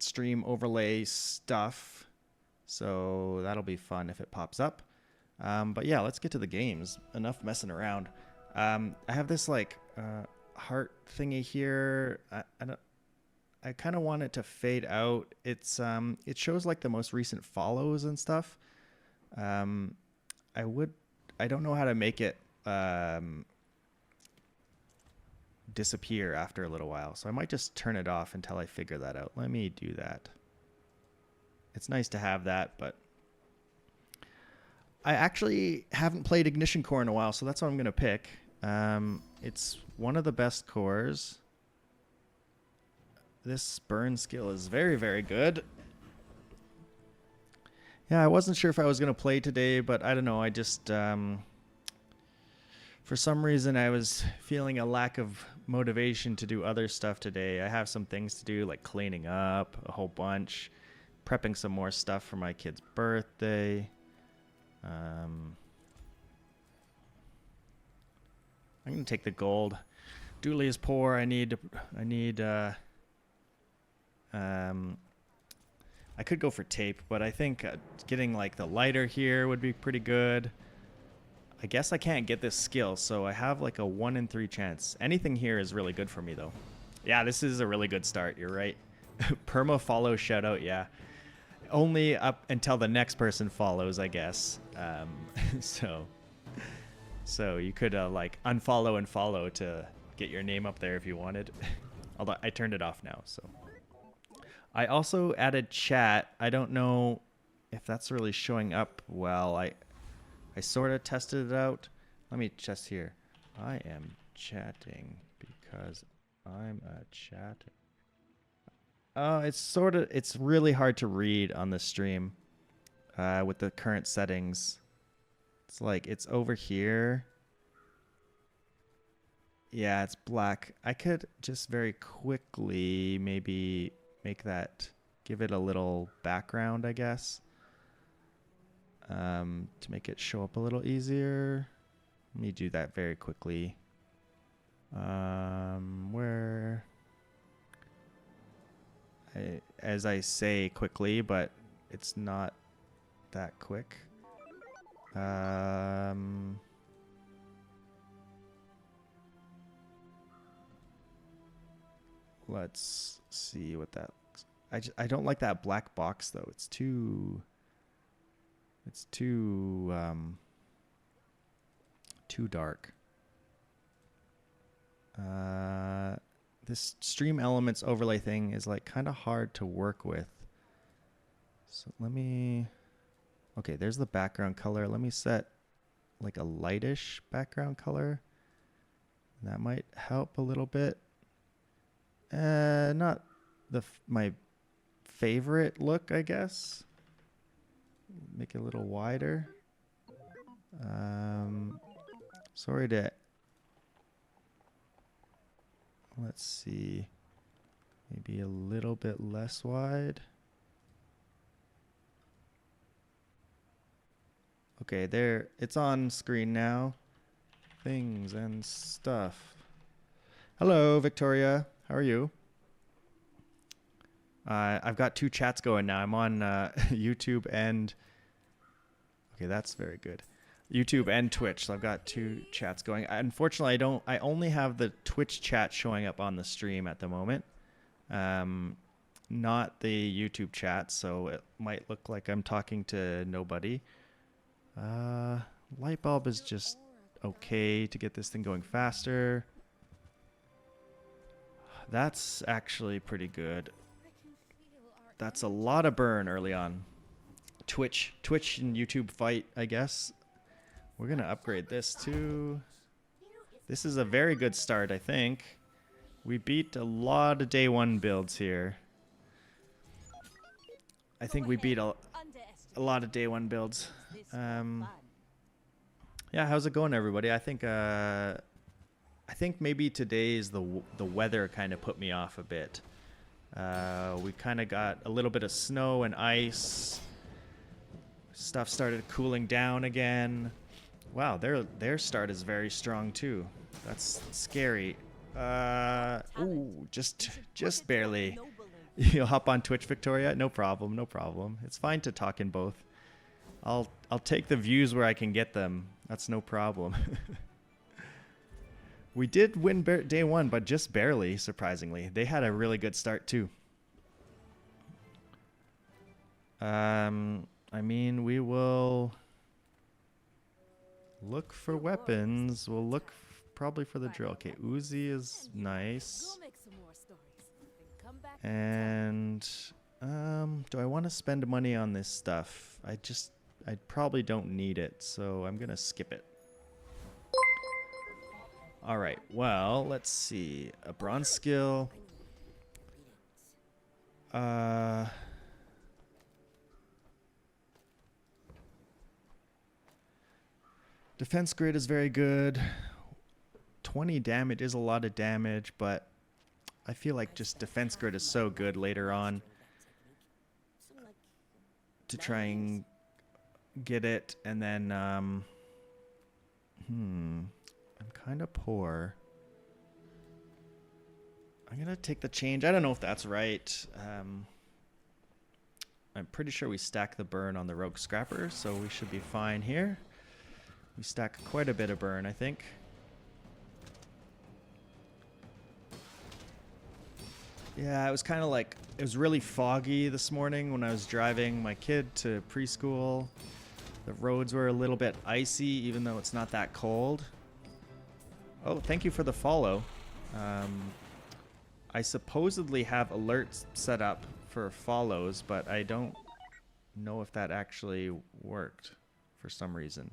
stream overlay stuff. So that'll be fun if it pops up. But yeah, let's get to the games. Enough messing around. I have this like heart thingy here. I kind of want it to fade out. It shows like the most recent follows and stuff. Um, I would I don't know how to make it disappear after a little while, so I might just turn it off until I figure that out. Let me do that. It's nice to have that, but I actually haven't played Ignition Core in a while, so that's what I'm gonna pick. It's one of the best cores. This burn skill is very, very good. Yeah, I wasn't sure if I was going to play today, but I don't know. I just, for some reason, I was feeling a lack of motivation to do other stuff today. I have some things to do, like cleaning up a whole bunch, prepping some more stuff for my kid's birthday. I'm going to take the gold. Dooley is poor. I could go for tape, but I think getting like the lighter here would be pretty good. I guess I can't get this skill, so I have like a 1 in 3 chance. Anything here is really good for me though. Yeah, this is a really good start. You're right. Perma follow shout out. Yeah. Only up until the next person follows, I guess. So you could like unfollow and follow to get your name up there if you wanted. Although I turned it off now, so. I also added chat. I don't know if that's really showing up well. I sort of tested it out. Let me test here. I am chatting because I'm a chatter. Oh, it's really hard to read on the stream with the current settings. It's like it's over here. Yeah, it's black. I could just very quickly maybe give it a little background, I guess, to make it show up a little easier. Let me do that very quickly. As I say quickly, but it's not that quick. Let's see what that. I don't like that black box though. It's too dark. This stream elements overlay thing is like kind of hard to work with. So okay, there's the background color. Let me set like a lightish background color. That might help a little bit. Not my favorite look, I guess. Make it a little wider. Sorry to. Let's see. Maybe a little bit less wide. Okay, there. It's on screen now. Things and stuff. Hello, Victoria. How are you? I've got 2 chats going now. I'm on YouTube and... Okay, that's very good. YouTube and Twitch, so I've got 2 chats going. Unfortunately, I only have the Twitch chat showing up on the stream at the moment. Not the YouTube chat, so it might look like I'm talking to nobody. Light bulb is just okay to get this thing going faster. That's actually pretty good. That's a lot of burn early on. Twitch and YouTube fight, I guess. We're going to upgrade this too. This is a very good start, I think. We beat a lot of day 1 builds here. I think we beat a lot of day 1 builds. Yeah, how's it going, everybody? I think maybe today's the weather kind of put me off a bit. We kind of got a little bit of snow and ice. Stuff started cooling down again. Wow, their start is very strong too. That's scary. Ooh, just barely. You'll hop on Twitch, Victoria? No problem, no problem. It's fine to talk in both. I'll take the views where I can get them. That's no problem. We did win day one, but just barely, surprisingly. They had a really good start too. I mean, we will look for weapons. We'll look probably for the drill. Okay, Uzi is nice. And do I want to spend money on this stuff? I probably don't need it, so I'm gonna skip it. All right, well, let's see. A bronze skill. Defense grid is very good. 20 damage is a lot of damage, but I feel like just defense grid is so good later on to try and get it. And then, I'm kind of poor. I'm going to take the change. I don't know if that's right. I'm pretty sure we stack the burn on the rogue scrapper, so we should be fine here. We stack quite a bit of burn, I think. Yeah, it was kind of like, it was really foggy this morning when I was driving my kid to preschool. The roads were a little bit icy, even though it's not that cold. Oh, thank you for the follow. I supposedly have alerts set up for follows, but I don't know if that actually worked for some reason.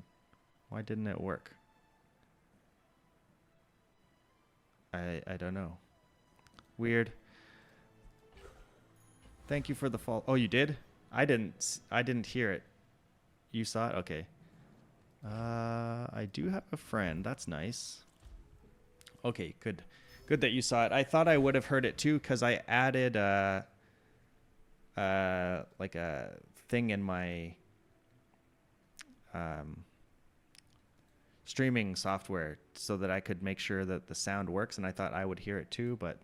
Why didn't it work? I don't know. Weird. Thank you for the follow. Oh, you did? I didn't hear it. You saw it? Okay. I do have a friend. That's nice. Okay, good. Good that you saw it. I thought I would have heard it too, because I added like a thing in my streaming software so that I could make sure that the sound works, and I thought I would hear it too, but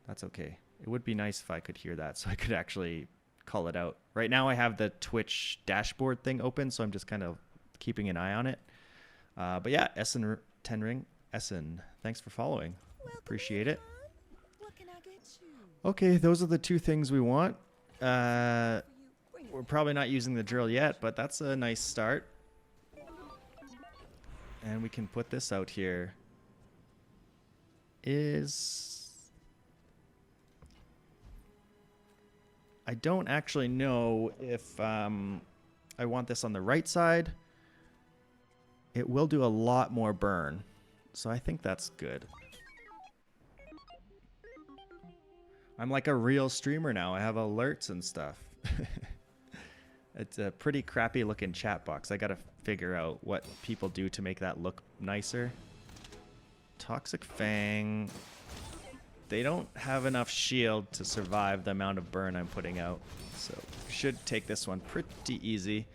that's okay. It would be nice if I could hear that so I could actually call it out. Right now I have the Twitch dashboard thing open, so I'm just kind of keeping an eye on it. But yeah, Essen Tenring. Essen, thanks for following. Appreciate it. Okay, those are the two things we want. We're probably not using the drill yet, but that's a nice start. And we can put this out here. I don't actually know if I want this on the right side. It will do a lot more burn, so I think that's good. I'm like a real streamer now. I have alerts and stuff. It's a pretty crappy looking chat box. I gotta figure out what people do to make that look nicer. Toxic Fang. They don't have enough shield to survive the amount of burn I'm putting out. So should take this one pretty easy.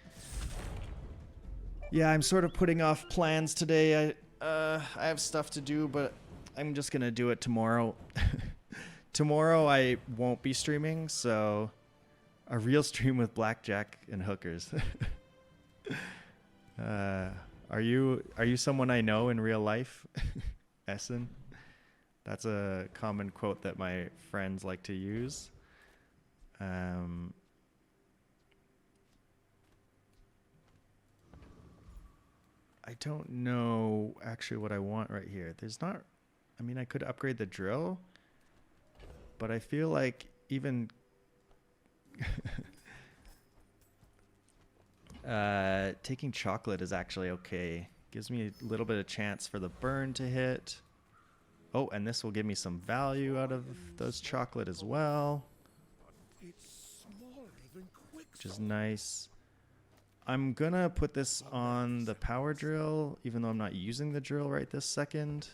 Yeah, I'm sort of putting off plans today. I have stuff to do, but I'm just gonna do it tomorrow. Tomorrow I won't be streaming, so a real stream with blackjack and hookers. Are you someone I know in real life? Essen? That's a common quote that my friends like to use. I don't know actually what I want right here. There's not, I mean, I could upgrade the drill, but I feel like even taking chocolate is actually okay. Gives me a little bit of chance for the burn to hit. Oh, and this will give me some value out of those chocolate as well, which is nice. I'm gonna put this on the power drill, even though I'm not using the drill right this second.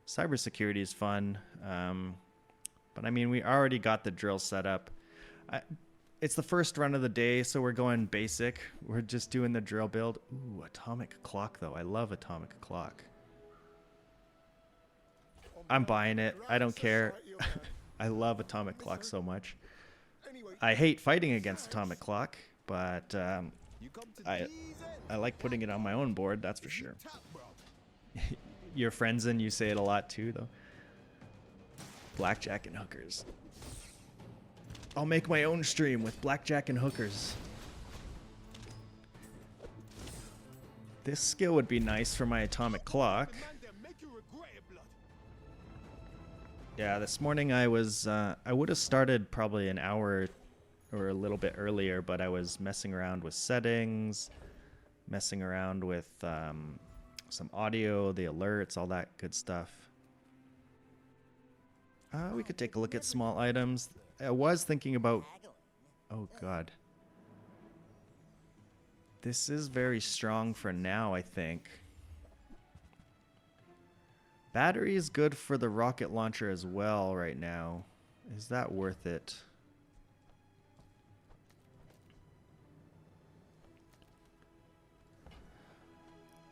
Cybersecurity is fun, but I mean, we already got the drill set up. It's the first run of the day, so we're going basic. We're just doing the drill build. Ooh, atomic clock though. I love atomic clock. I'm buying it. I don't care. I love Atomic Clock so much. I hate fighting against Atomic Clock, but I I like putting it on my own board, that's for sure. Your friends and you say it a lot too, though. Blackjack and hookers. I'll make my own stream with blackjack and hookers. This skill would be nice for my Atomic Clock. Yeah, this morning I was, I would have started probably an hour or a little bit earlier, but I was messing around with settings, messing around with some audio, the alerts, all that good stuff. We could take a look at small items. I was thinking about, oh god. This is very strong for now, I think. Battery is good for the rocket launcher as well right now. Is that worth it?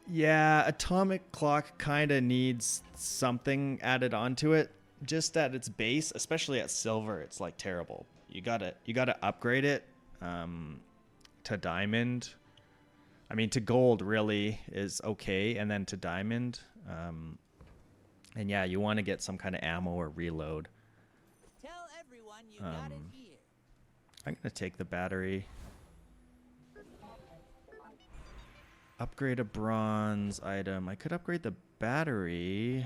Yeah, Atomic Clock kind of needs something added onto it. Just at its base, especially at silver, it's like terrible. You gotta upgrade it to diamond. I mean, to gold really is okay, and then to diamond. And yeah, you want to get some kind of ammo or reload. Tell everyone you got it here. I'm gonna take the battery. Upgrade a bronze item. I could upgrade the battery.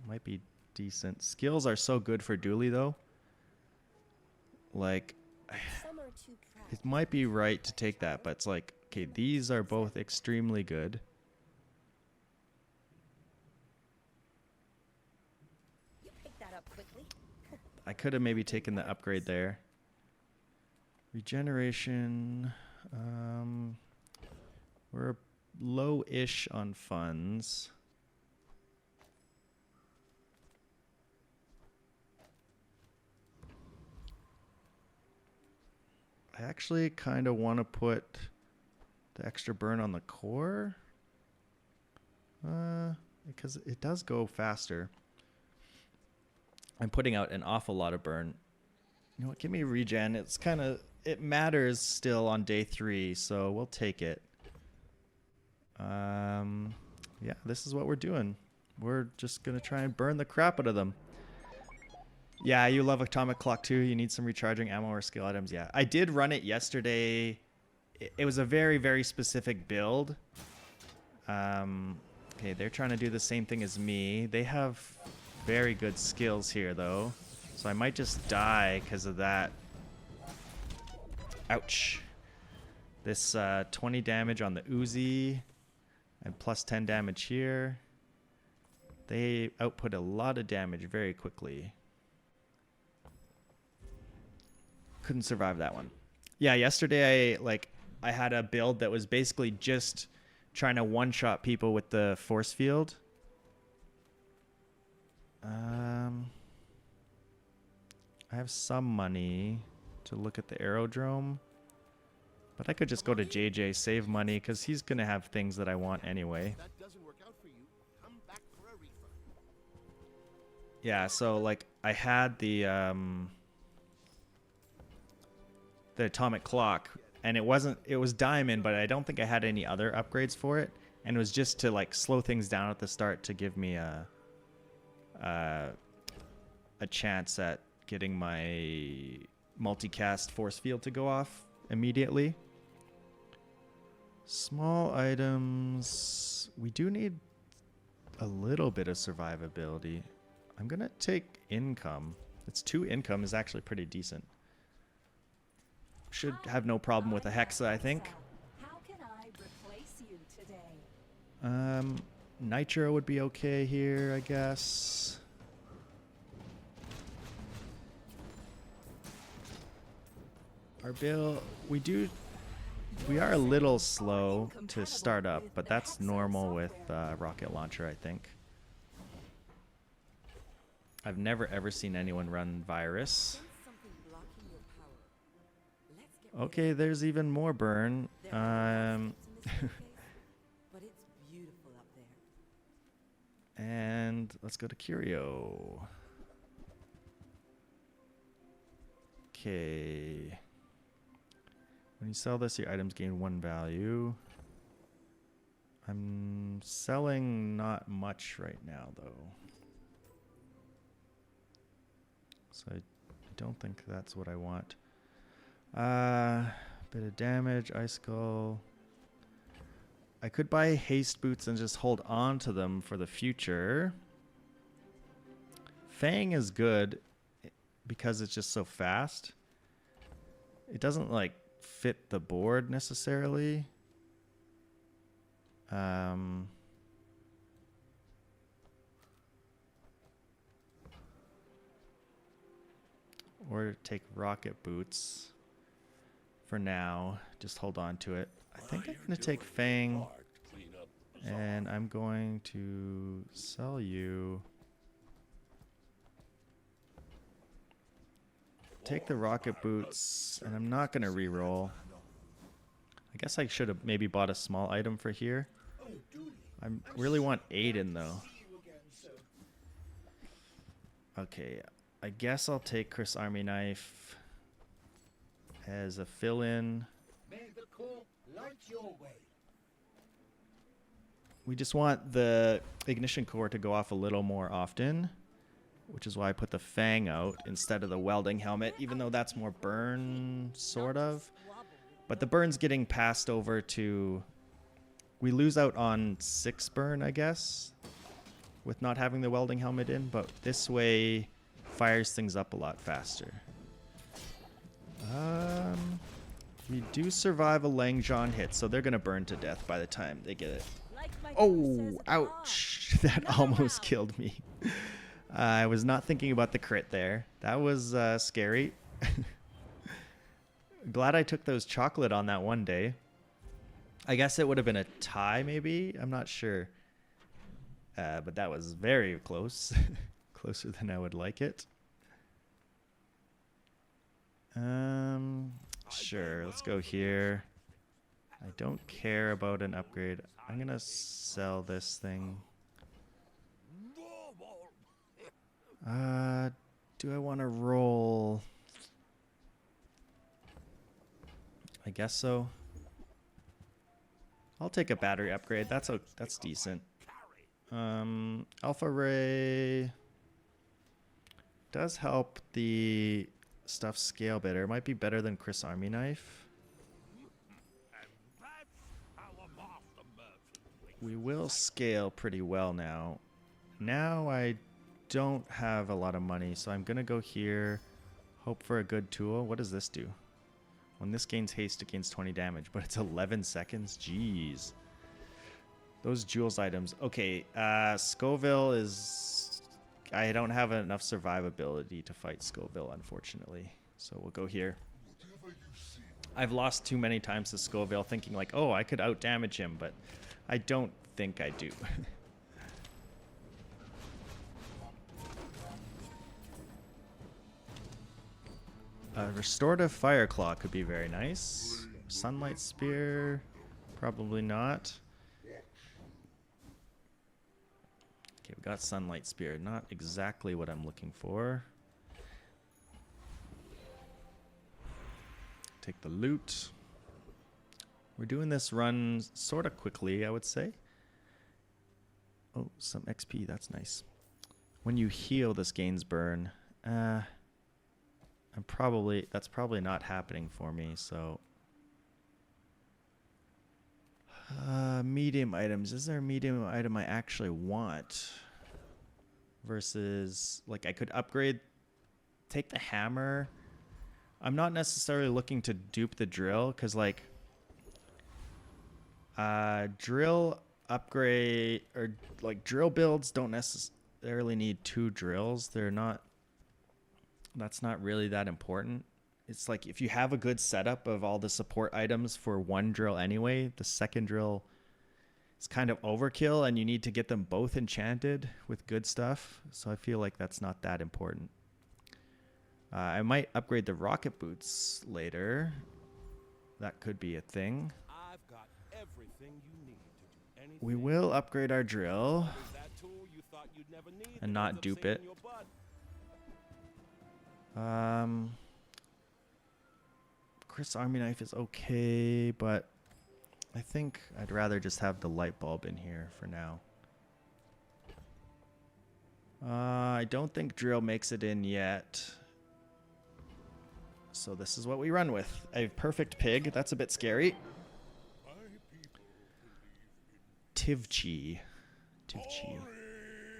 Might be decent. Skills are so good for Dooley though. Like, it might be right to take that, but it's like, okay, these are both extremely good. You picked that up quickly. I could have maybe taken the upgrade there. Regeneration. We're low-ish on funds. I actually kind of want to put the extra burn on the core. Because it does go faster. I'm putting out an awful lot of burn. You know what? Give me regen. It's kind of, it matters still on day 3, so we'll take it. Yeah, this is what we're doing. We're just gonna try and burn the crap out of them. Yeah, you love Atomic Clock too. You need some recharging ammo or skill items. Yeah, I did run it yesterday. It was a very, very specific build. Okay, they're trying to do the same thing as me. They have very good skills here though, so I might just die because of that. Ouch. This 20 damage on the Uzi and plus 10 damage here. They output a lot of damage very quickly. Couldn't survive that one. Yeah, yesterday I had a build that was basically just trying to one-shot people with the force field. I have some money to look at the aerodrome. But I could just go to JJ, save money, because he's going to have things that I want anyway. Yeah, so like I had the Atomic Clock, and it was diamond, but I don't think I had any other upgrades for it, and it was just to like slow things down at the start to give me a chance at getting my multicast force field to go off immediately. Small items. We do need a little bit of survivability. I'm gonna take income. It's 2 income is actually pretty decent. Should have no problem with a hexa, I think. How can I replace you today? Nitro would be okay here, I guess. Our bill, we are a little slow to start up, but that's normal with rocket launcher, I think. I've never ever seen anyone run virus. Okay, there's even more burn. And let's go to Curio. Okay. When you sell this, your items gain 1 value. I'm selling not much right now, though. So I don't think that's what I want. Bit of damage, icicle. I could buy haste boots and just hold on to them for the future. Fang is good because it's just so fast. It doesn't like fit the board necessarily. Or take rocket boots for now. Just hold on to it. I think I'm going to take Fang, and I'm going to sell you. Take the rocket boots, and I'm not going to reroll. I guess I should have maybe bought a small item for here. I really want Aiden, though. Okay, I guess I'll take Chris Army Knife as a fill-in. We just want the ignition core to go off a little more often, which is why I put the Fang out instead of the welding helmet, even though that's more burn, sort of. But the burn's getting passed over to... We lose out on 6 burn, I guess, with not having the welding helmet in, but this way fires things up a lot faster. We do survive a Langjon hit, so they're going to burn to death by the time they get it. Oh, ouch. That almost killed me. I was not thinking about the crit there. That was scary. Glad I took those chocolate on that one day. I guess it would have been a tie, maybe. I'm not sure. But that was very close. Closer than I would like it. Sure, let's go here. I don't care about an upgrade. I'm gonna sell this thing. Do I want to roll? I guess so. I'll take a battery upgrade. That's decent. Alpha Ray does help the stuff scale better. It might be better than Chris Army Knife. We will scale pretty well now. Now I don't have a lot of money, so I'm gonna go here, hope for a good tool. What does this do? When this gains haste, it gains 20 damage, but it's 11 seconds. Jeez. Those Jules items. Okay, Scoville is... I don't have enough survivability to fight Scoville, unfortunately. So we'll go here. I've lost too many times to Scoville thinking like, oh, I could outdamage him, but I don't think I do. Restorative Fire Claw could be very nice. Sunlight Spear, probably not. Okay, we got Sunlight Spear. Not exactly what I'm looking for. Take the loot. We're doing this run sort of quickly, I would say. Oh, some XP. That's nice. When you heal, this gains burn. That's probably not happening for me, so. Medium items. Is there a medium item I actually want? Versus, like, I could upgrade, take the hammer. I'm not necessarily looking to dupe the drill, because, like, drill upgrade, or, like, drill builds don't necessarily need 2 drills. That's not really that important. It's like if you have a good setup of all the support items for 1 drill anyway, the second drill is kind of overkill and you need to get them both enchanted with good stuff. So I feel like that's not that important. I might upgrade the rocket boots later. That could be a thing. I've got everything you need to do anything. We will upgrade our drill That tool you thought you'd never need and not dupe it. Chris Army Knife is okay, but I think I'd rather just have the light bulb in here for now. I don't think drill makes it in yet. So this is what we run with. A perfect pig. That's a bit scary. Tivchi.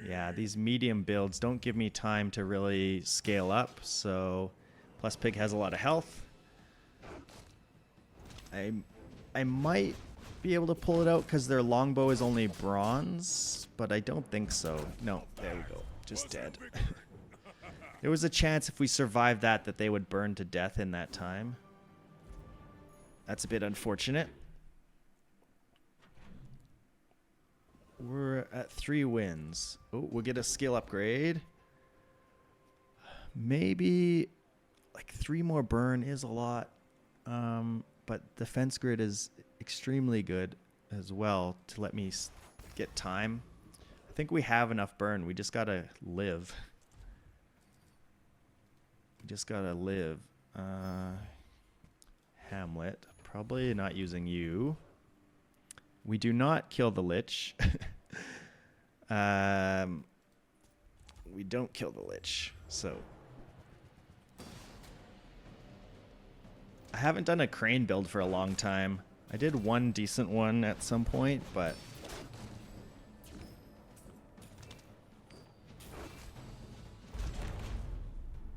Yeah, these medium builds don't give me time to really scale up. So plus pig has a lot of health. I might be able to pull it out because their longbow is only bronze, but I don't think so. No, there we go. Just dead. There was a chance if we survived that they would burn to death in that time. That's a bit unfortunate. We're at 3 wins. Oh, we'll get a skill upgrade. Maybe like 3 more burn is a lot. But defense grid is extremely good as well to let me get time. I think we have enough burn. We just gotta live. Hamlet. Probably not using you. We do not kill the Lich. We don't kill the Lich. So I haven't done a crane build for a long time. I did one decent one at some point, but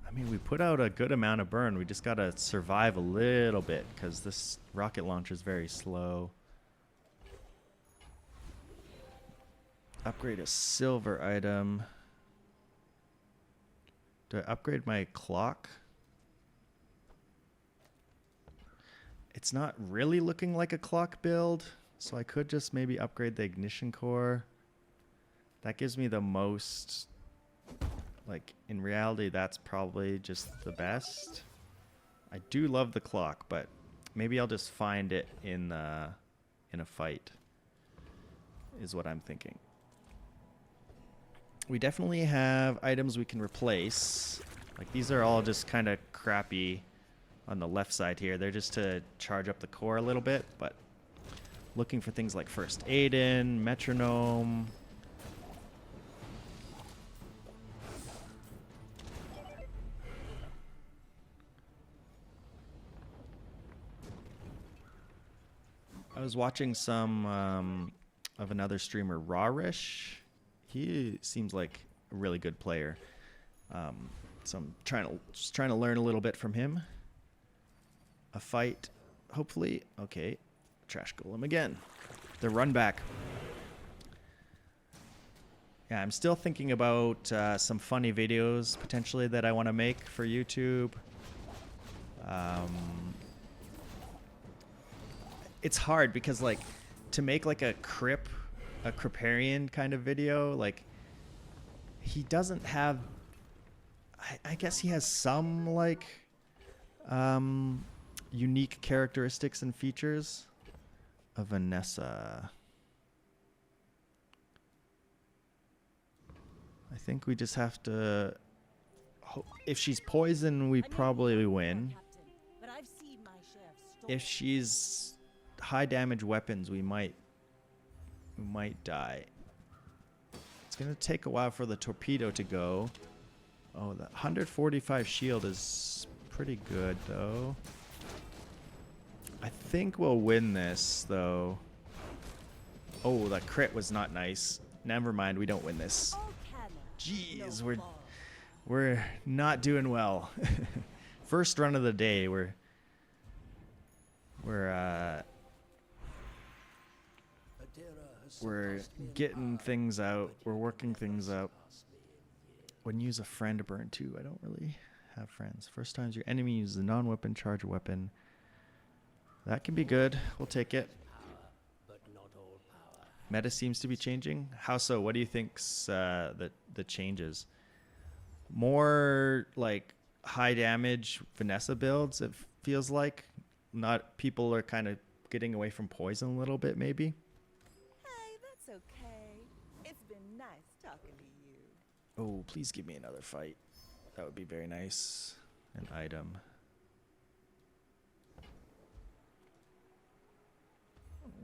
I mean, we put out a good amount of burn. We just gotta survive a little bit because this rocket launcher is very slow. Upgrade a silver item. Do I upgrade my clock? It's not really looking like a clock build, so I could just maybe upgrade the ignition core. That gives me the most, like, in reality, that's probably just the best. I do love the clock, but maybe I'll just find it in a fight, is what I'm thinking. We definitely have items we can replace. Like, these are all just kind of crappy on the left side here. They're just to charge up the core a little bit, but looking for things like first aid in, metronome. I was watching some of another streamer, Rawrish. He seems like a really good player. So I'm just trying to learn a little bit from him. A fight, hopefully. Okay, trash golem again. The run back. Yeah, I'm still thinking about some funny videos potentially that I want to make for YouTube. It's hard because, like, to make like a Criparian kind of video, like, he doesn't have, I guess he has some like unique characteristics and features. A Vanessa. I think we just have to if she's poison, we probably win. If she's high damage weapons, we might die. It's gonna take a while for the torpedo to go. Oh, the 145 shield is pretty good though. I think we'll win this though. Oh, that crit was not nice. Never mind, we don't win this. Jeez, we're not doing well. First run of the day, we're getting things out. We're working things out. Wouldn't use a friend to burn too. I don't really have friends. First times your enemy uses a non-weapon charge weapon. That can be good. We'll take it. Meta seems to be changing. How so? What do you think's the changes? More like high damage Vanessa builds, it feels like. Not people are kind of getting away from poison a little bit, maybe. Hey, that's okay. It's been nice talking to you. Oh, please give me another fight. That would be very nice. An item.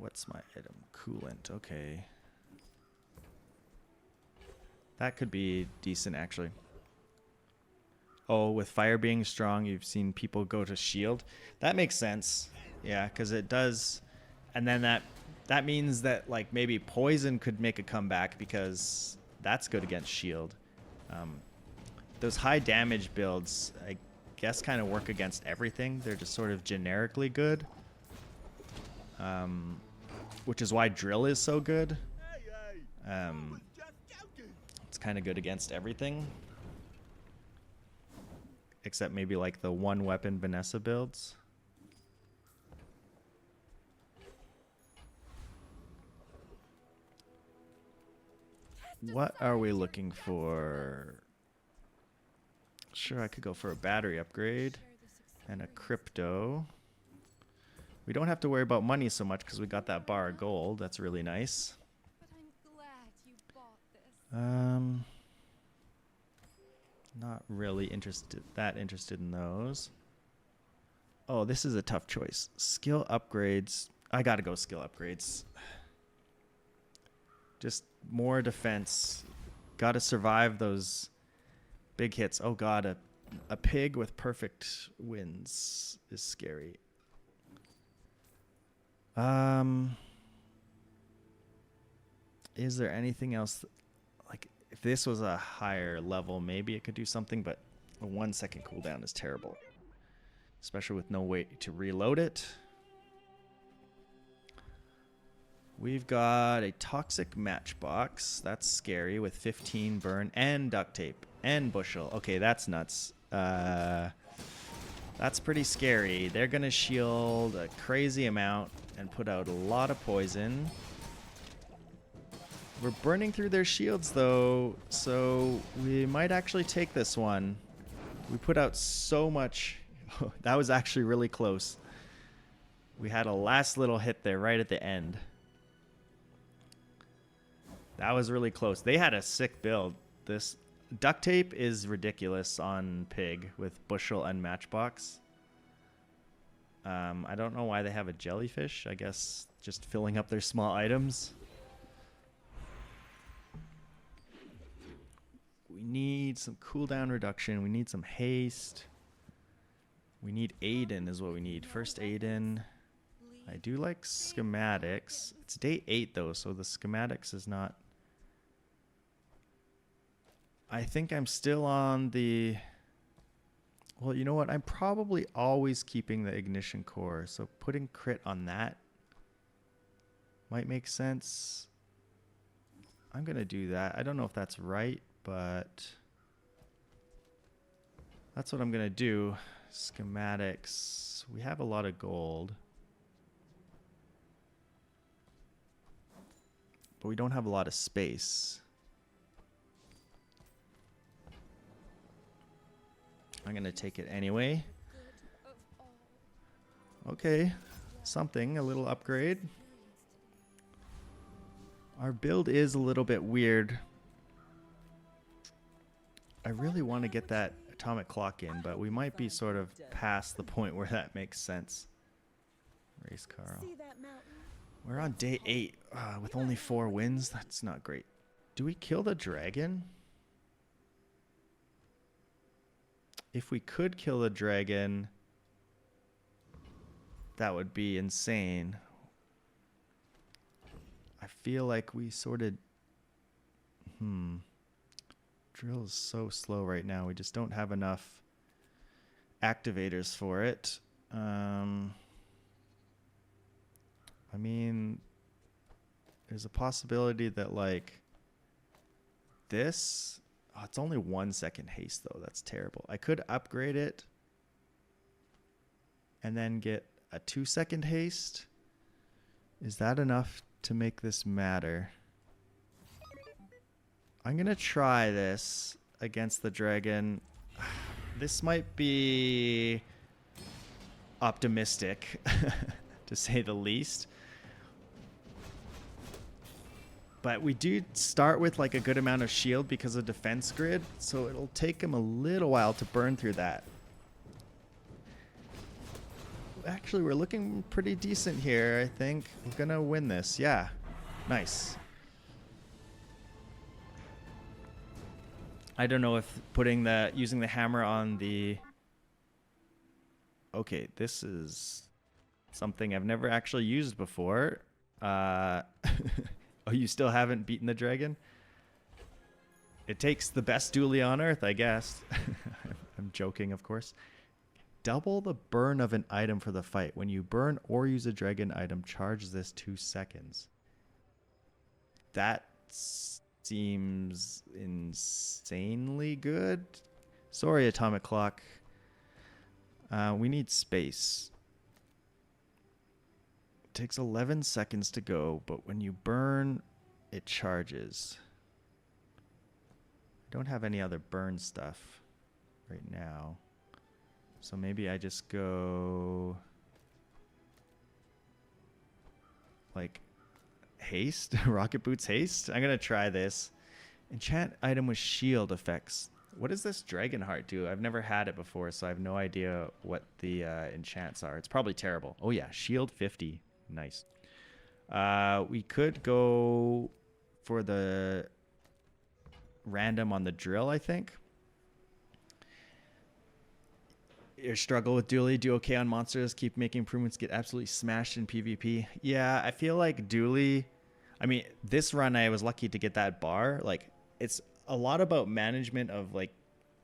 What's my item? Coolant. Okay. That could be decent, actually. Oh, with fire being strong, you've seen people go to shield. That makes sense. Yeah, because it does. And then that means that like maybe poison could make a comeback because that's good against shield. Those high damage builds, I guess, kind of work against everything. They're just sort of generically good. Which is why drill is so good. It's kind of good against everything. Except maybe like the one weapon Vanessa builds. What are we looking for? Sure, I could go for a battery upgrade and a crypto. We don't have to worry about money so much because we got that bar of gold. That's really nice. But I'm glad you bought this. Not really interested in those. Oh, this is a tough choice. Skill upgrades. I gotta go skill upgrades. Just more defense. Gotta survive those big hits. Oh god, a pig with perfect wins is scary. Is there anything else? Like, if this was a higher level, maybe it could do something, but a 1 second cooldown is terrible. Especially with no way to reload it. We've got a toxic matchbox. That's scary with 15 burn and duct tape and bushel. Okay, that's nuts. That's pretty scary. They're going to shield a crazy amount and put out a lot of poison. We're burning through their shields, though, so we might actually take this one. We put out so much. That was actually really close. We had a last little hit there right at the end. That was really close. They had a sick build. This duct tape is ridiculous on Pig with bushel and matchbox. I don't know why they have a jellyfish. I guess just filling up their small items. We need some cooldown reduction. We need some haste. We need Aiden is what we need. First Aiden. I do like schematics. It's day 8 though, so the schematics is not... I think I'm still on the... Well, you know what? I'm probably always keeping the ignition core, so putting crit on that might make sense. I'm going to do that. I don't know if that's right, but that's what I'm going to do. Schematics. We have a lot of gold. But we don't have a lot of space. I'm going to take it anyway. Okay. Something. A little upgrade. Our build is a little bit weird. I really want to get that atomic clock in, but we might be sort of past the point where that makes sense. Race Carl. We're on day 8 with only 4 wins. That's not great. Do we kill the dragon? If we could kill the dragon, that would be insane. I feel like we sort of... Drill is so slow right now. We just don't have enough activators for it. I mean, there's a possibility that like this... Oh, it's only 1 second haste though. That's terrible. I could upgrade it and then get a 2 second haste. Is that enough to make this matter? I'm going to try this against the dragon. This might be optimistic, to say the least. But we do start with like a good amount of shield because of defense grid, so it'll take him a little while to burn through that. actually, we're looking pretty decent here, I think. We're gonna win this. Yeah. Nice. I don't know if using the hammer on the... Okay, this is something I've never actually used before. Oh, you still haven't beaten the dragon? It takes the best Dooley on Earth, I guess. I'm joking, of course. Double the burn of an item for the fight. When you burn or use a dragon item, charge this 2 seconds. That seems insanely good. Sorry, Atomic Clock. We need space. It takes 11 seconds to go, but when you burn, it charges. I don't have any other burn stuff right now. So maybe I just go like haste, rocket boots haste. I'm going to try this. Enchant item with shield effects. What does this dragon heart do? I've never had it before, so I have no idea what the enchants are. It's probably terrible. Oh yeah, shield 50. Nice. We could go for the random on the drill, I think. Your struggle with Dooley, do okay on monsters, keep making improvements, get absolutely smashed in PvP. Yeah, I feel like Dooley, I mean, this run I was lucky to get that bar. Like, it's a lot about management of like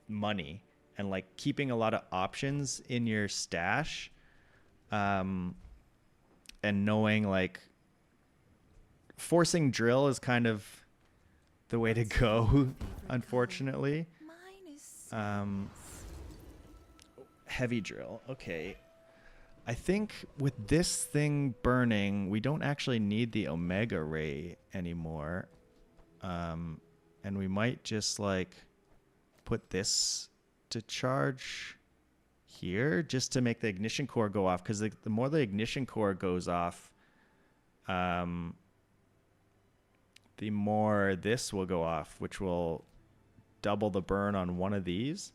money and like keeping a lot of options in your stash, and knowing like forcing drill is kind of the way to go, unfortunately. Mine is Heavy drill. Okay. I think with this thing burning, we don't actually need the Omega Ray anymore. And we might just like put this to charge here just to make the ignition core go off. Because the more the ignition core goes off, the more this will go off, which will double the burn on one of these.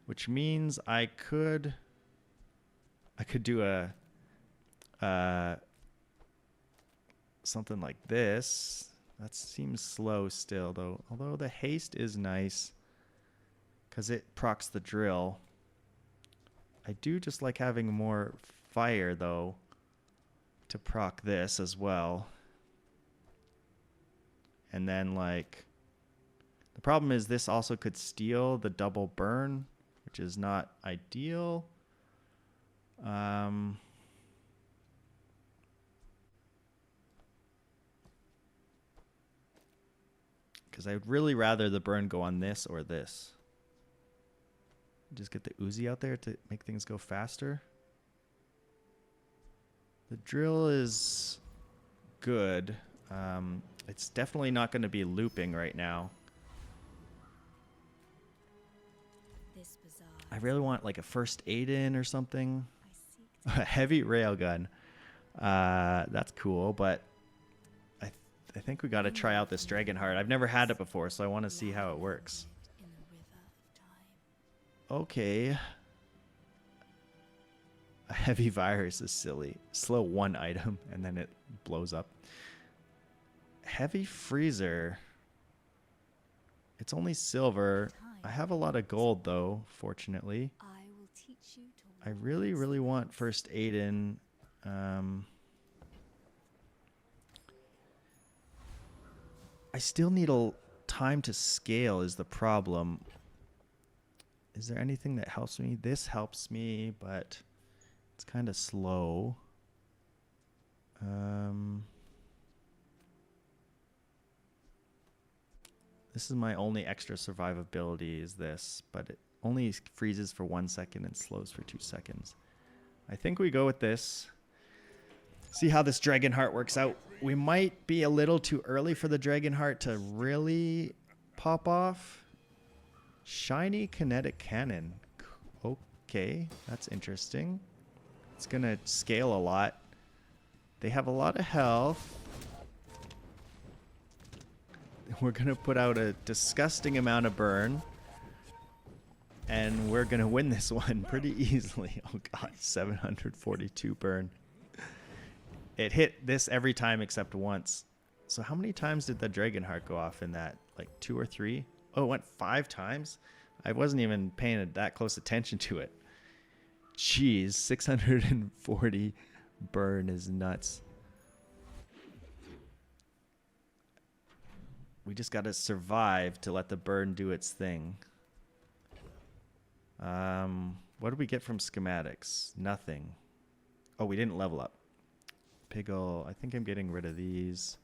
Which means I could do a something like this. That seems slow still though. Although the haste is nice because it procs the drill. I do just like having more fire though to proc this as well. And then like the problem is this also could steal the double burn, which is not ideal. Because I'd really rather the burn go on this or this. Just get the Uzi out there to make things go faster. The drill is good. It's definitely not going to be looping right now. This bazaar. I really want like a first aid in or something. I seek A heavy railgun. That's cool, but I think we got to try out this dragon heart. I've never had it before, so I want to see how it works. in the river of time. Okay. A heavy virus is silly. Slow one item and then it blows up. Heavy freezer. It's only silver. I have a lot of gold though, fortunately. I will teach you to I really, really want first aid in. I still need a time to scale is the problem. Is there anything that helps me? This helps me, but it's kind of slow. This is my only extra survivability is this, but it only freezes for 1 second and slows for 2 seconds. I think we go with this. See how this dragon heart works out. We might be a little too early for the dragon heart to really pop off. Shiny kinetic cannon. Okay, that's interesting. It's gonna scale a lot. They have a lot of health. We're gonna put out a disgusting amount of burn. And we're going to win this one pretty easily. Oh god, 742 burn. It hit this every time except once. So how many times did the Dragon Heart go off in that? Like 2 or 3? Oh, it went 5 times? I wasn't even paying that close attention to it. Jeez, 640 burn is nuts. We just got to survive to let the burn do its thing. What did we get from schematics? Nothing. Oh, we didn't level up. Piggle. I think I'm getting rid of these.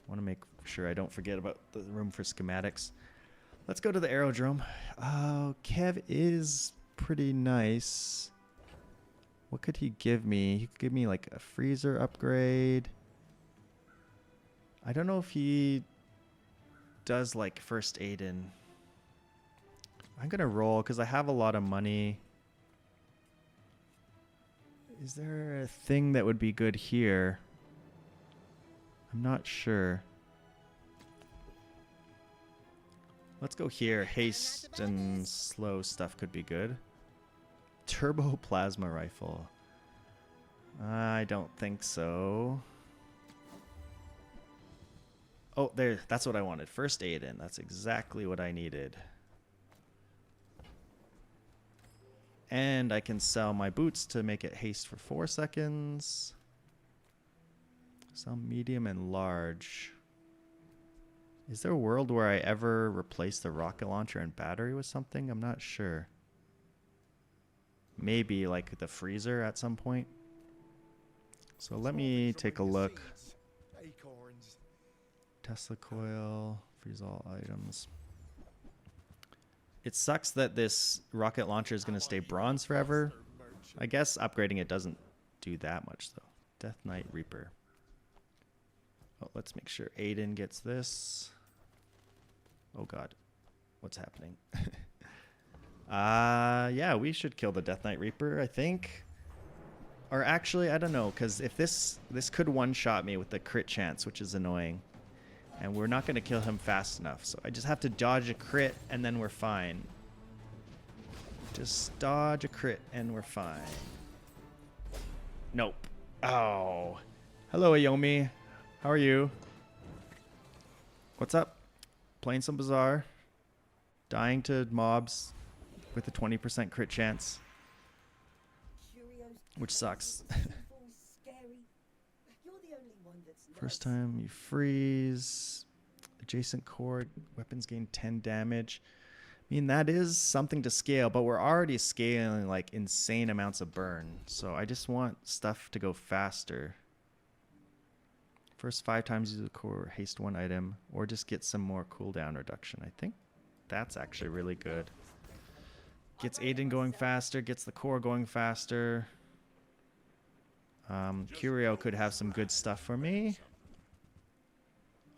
I want to make sure I don't forget about the room for schematics. Let's go to the aerodrome. Oh, Kev is pretty nice. What could he give me? He could give me like a freezer upgrade. I don't know if he does like first aid in. I'm gonna roll because I have a lot of money. Is there a thing that would be good here? I'm not sure. Let's go here. Haste and slow stuff could be good. Turbo plasma rifle. I don't think so. Oh, there. That's what I wanted. First aid in. That's exactly what I needed. And I can sell my boots to make it haste for 4 seconds. Sell medium and large. Is there a world where I ever replace the rocket launcher and battery with something? I'm not sure. Maybe like the freezer at some point. So let me take a look. Tesla coil. Freeze all items. It sucks that this rocket launcher is going to stay bronze forever. I guess upgrading it doesn't do that much, though. Death Knight Reaper. Oh, let's make sure Aiden gets this. Oh, God. What's happening? Yeah, we should kill the Death Knight Reaper, I think. Or actually, I don't know, because if this could one-shot me with the crit chance, which is annoying. And we're not going to kill him fast enough. So I just have to dodge a crit and then we're fine. Just dodge a crit and we're fine. Nope. Oh. Hello, Ayomi. How are you? What's up? Playing some Bazaar. Dying to mobs with a 20% crit chance. Which sucks. First time you freeze. Adjacent core weapons gain 10 damage. I mean, that is something to scale, but we're already scaling like insane amounts of burn. So I just want stuff to go faster. First 5 times use the core, haste 1 item, or just get some more cooldown reduction. I think that's actually really good. Gets Aiden going faster, gets the core going faster. Curio could have some good stuff for me.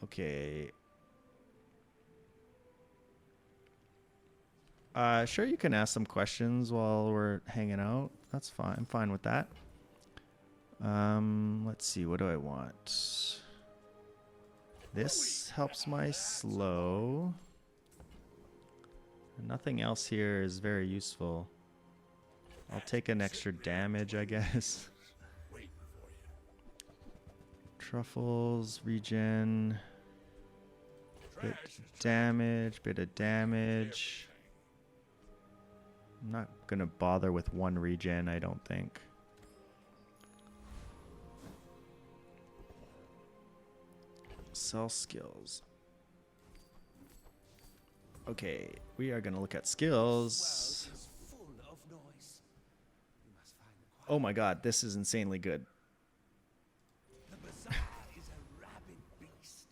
Okay. Sure, you can ask some questions while we're hanging out. That's fine. I'm fine with that. Let's see. What do I want? This helps my slow. Nothing else here is very useful. I'll take an extra damage, I guess. Truffles, regen. Bit of damage. I'm not gonna bother with 1 regen, I don't think. Sell skills. Okay, we are gonna look at skills. Oh my god, this is insanely good. The Bazaar is a rabid beast.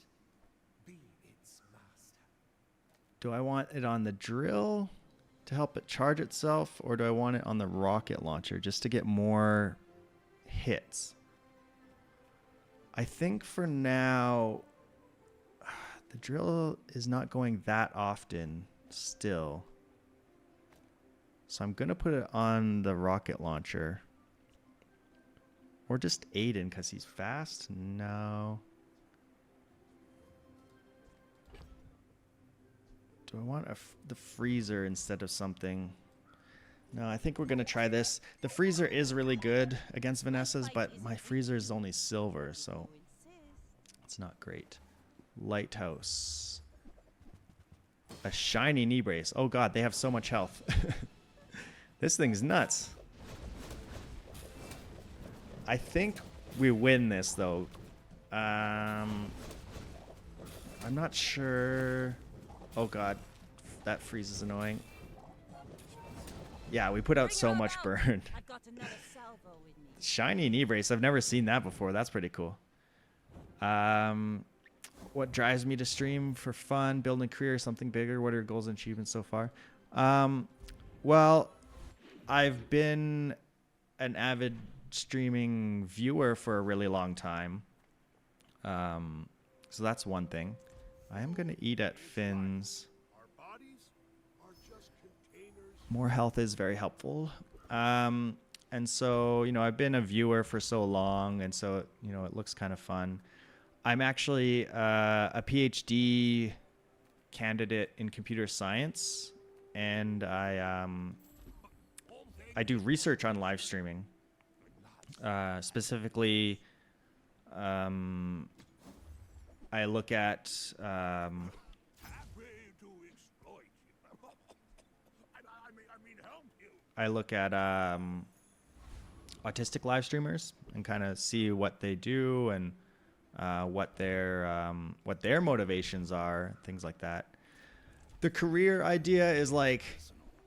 Be its master. Do I want it on the drill to help it charge itself, or do I want it on the rocket launcher just to get more hits? I think for now, the drill is not going that often still. So I'm going to put it on the rocket launcher. Or just Aiden because he's fast? No. Do I want the freezer instead of something? No, I think we're going to try this. The freezer is really good against Vanessa's, but my freezer is only silver, so it's not great. Lighthouse. A shiny knee brace. Oh god, they have so much health. This thing's nuts. I think we win this, though. I'm not sure. Oh god, that freeze is annoying. Yeah, we put out so much burn. I've got another salvo with me. Shiny knee brace. I've never seen that before. That's pretty cool. What drives me to stream for fun, building a career, something bigger? What are your goals and achievements so far? Well, I've been an avid streaming viewer for a really long time. So that's one thing. I am going to eat at Finn's. More health is very helpful. And so, you know, I've been a viewer for so long, and so, you know, it looks kind of fun. I'm actually a PhD candidate in computer science, and I do research on live streaming. Specifically, I look at autistic live streamers and kind of see what they do and what their motivations are, things like that. The career idea is like,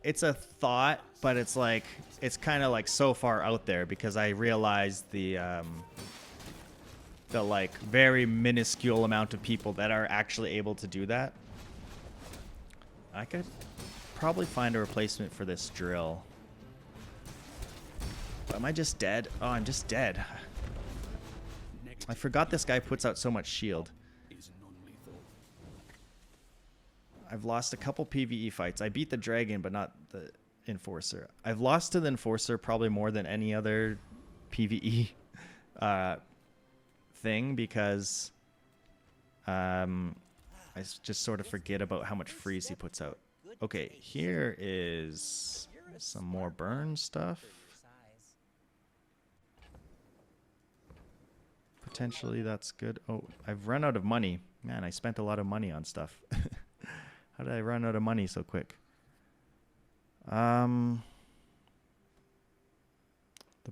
it's a thought, but it's like, it's kind of like so far out there because I realized the like very minuscule amount of people that are actually able to do that. I could probably find a replacement for this drill. But am I just dead? Oh, I'm just dead. I forgot this guy puts out so much shield. I've lost a couple PvE fights. I beat the dragon, but not the enforcer. I've lost to the enforcer probably more than any other PvE thing because I just sort of forget about how much freeze he puts out. Okay, here is some more burn stuff. Potentially that's good. Oh, I've run out of money. Man, I spent a lot of money on stuff. How did I run out of money so quick? The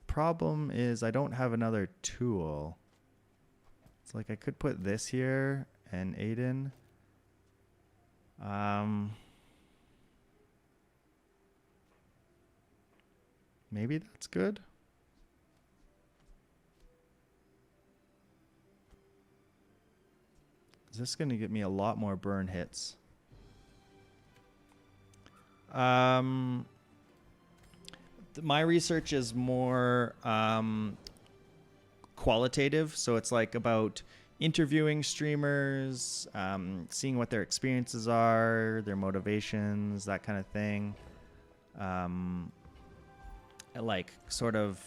problem is I don't have another tool. It's like I could put this here and Aiden. Maybe that's good. Is this going to get me a lot more burn hits? My research is more qualitative, so it's like about interviewing streamers, seeing what their experiences are, their motivations, that kind of thing. Like sort of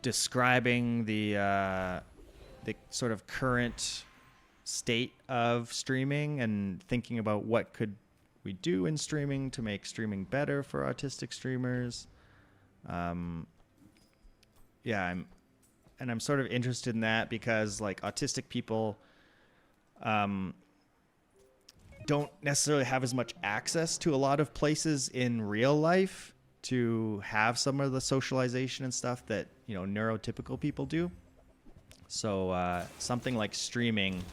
describing the sort of current state of streaming and thinking about what could we do in streaming to make streaming better for autistic streamers. Yeah, I'm sort of interested in that because like autistic people don't necessarily have as much access to a lot of places in real life to have some of the socialization and stuff that, you know, neurotypical people do. So something like streaming,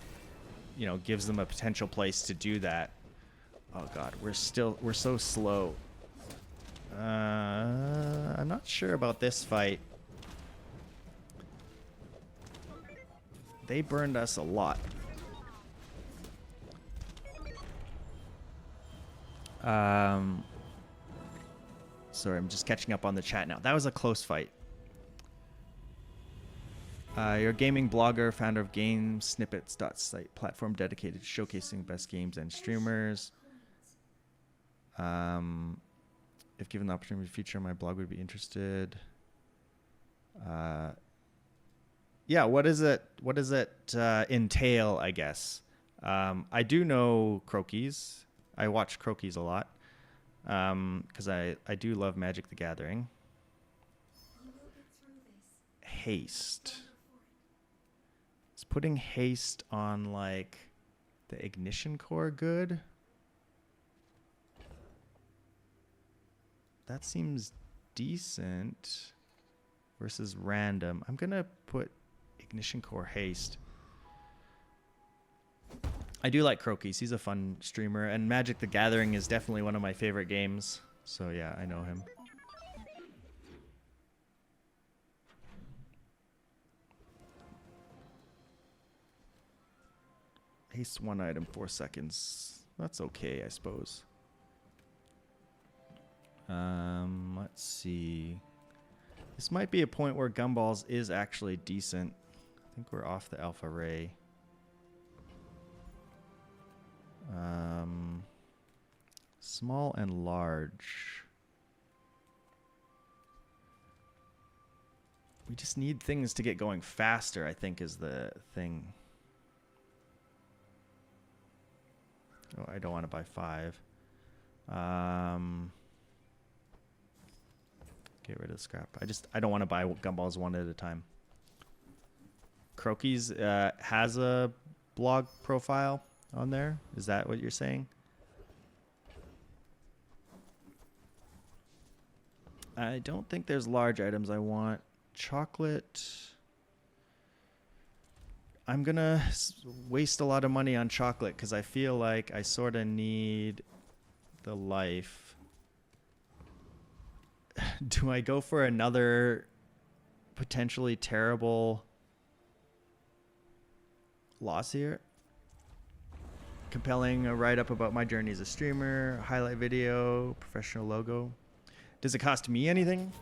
you know, gives them a potential place to do that. Oh god, we're so slow. I'm not sure about this fight. They burned us a lot. Sorry, I'm just catching up on the chat now. That was a close fight. You're a gaming blogger, founder of GameSnippets.site, platform dedicated to showcasing best games and streamers. If given the opportunity to feature on my blog, would be interested. Yeah, what does it entail, I guess? I do know croquis. I watch Crokies a lot because I do love Magic the Gathering. Haste. Is putting haste on like the ignition core good? That seems decent versus random. I'm gonna put ignition core haste. I do like Crokies. He's a fun streamer, and Magic the Gathering is definitely one of my favorite games. So yeah, I know him. Haste one item, 4 seconds. That's okay, I suppose. Let's see. This might be a point where Gumballs is actually decent. I think we're off the Alpha Ray. Small and large. We just need things to get going faster, I think, is the thing. Oh, I don't want to buy 5. Get rid of the scrap. I don't want to buy Gumballs one at a time. Crokies has a blog profile on there. Is that what you're saying? I don't think there's large items. I want chocolate. I'm going to waste a lot of money on chocolate because I feel like I sort of need the life. Do I go for another potentially terrible loss here? Compelling a write-up about my journey as a streamer, highlight video, professional logo. Does it cost me anything?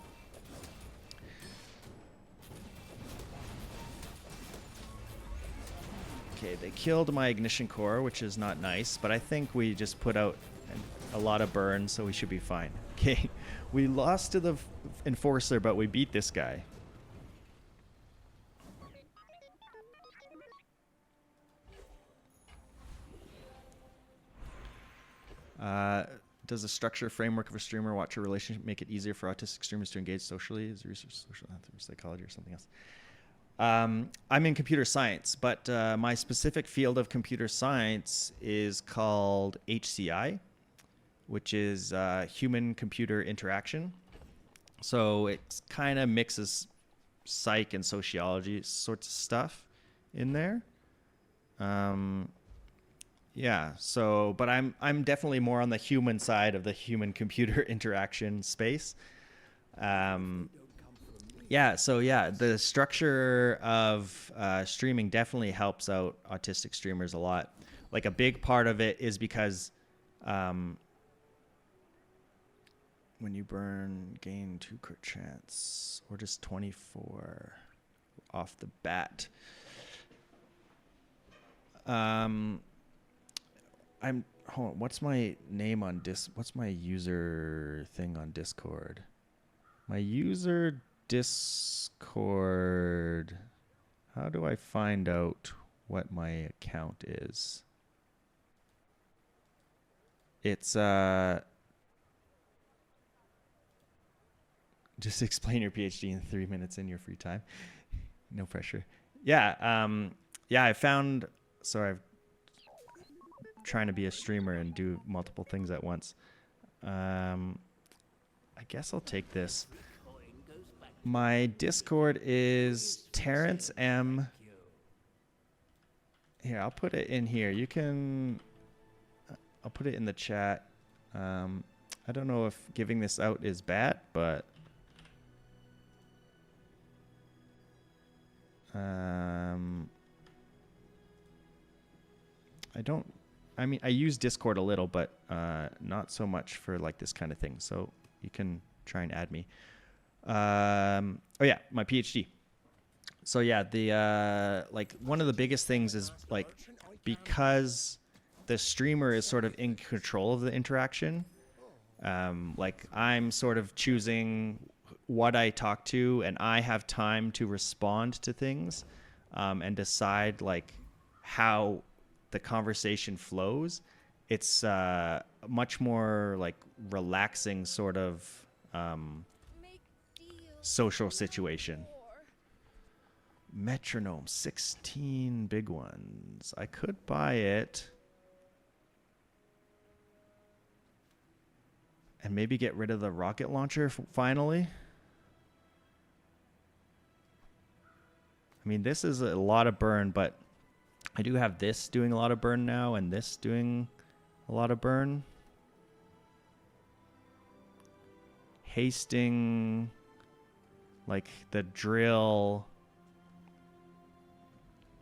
Okay, they killed my ignition core, which is not nice, but I think we just put out a lot of burn, so we should be fine. Okay, we lost to the enforcer, but we beat this guy. Does the structure framework of a streamer watcher relationship make it easier for autistic streamers to engage socially? Is research social psychology or something else? I'm in computer science, but my specific field of computer science is called HCI, which is human-computer interaction. So it kind of mixes psych and sociology sorts of stuff in there. Yeah, so, but I'm definitely more on the human side of the human-computer interaction space. Yeah, so yeah, the structure of streaming definitely helps out autistic streamers a lot. Like a big part of it is because when you burn, gain 2 crit chance, or just 24 off the bat. Hold on, what's my name on what's my user thing on Discord? My user Discord, how do I find out what my account is? It's just explain your PhD in 3 minutes in your free time. No pressure. Yeah, yeah, I found, so I've trying to be a streamer and do multiple things at once. I guess I'll take this. My Discord is Terrence M. Here, I'll put it in here. You can, I'll put it in the chat. I don't know if giving this out is bad, but I mean, I use Discord a little, but not so much for like this kind of thing. So you can try and add me. Oh yeah, my PhD. So yeah, the like one of the biggest things is like because the streamer is sort of in control of the interaction. Like I'm sort of choosing what I talk to, and I have time to respond to things and decide like how the conversation flows. it's much more like relaxing sort of Make deals social situation. more. Metronome, 16 big ones. I could buy it. And maybe get rid of the rocket launcher finally. I mean, this is a lot of burn, but I do have this doing a lot of burn now and this doing a lot of burn. Hasting, like the drill,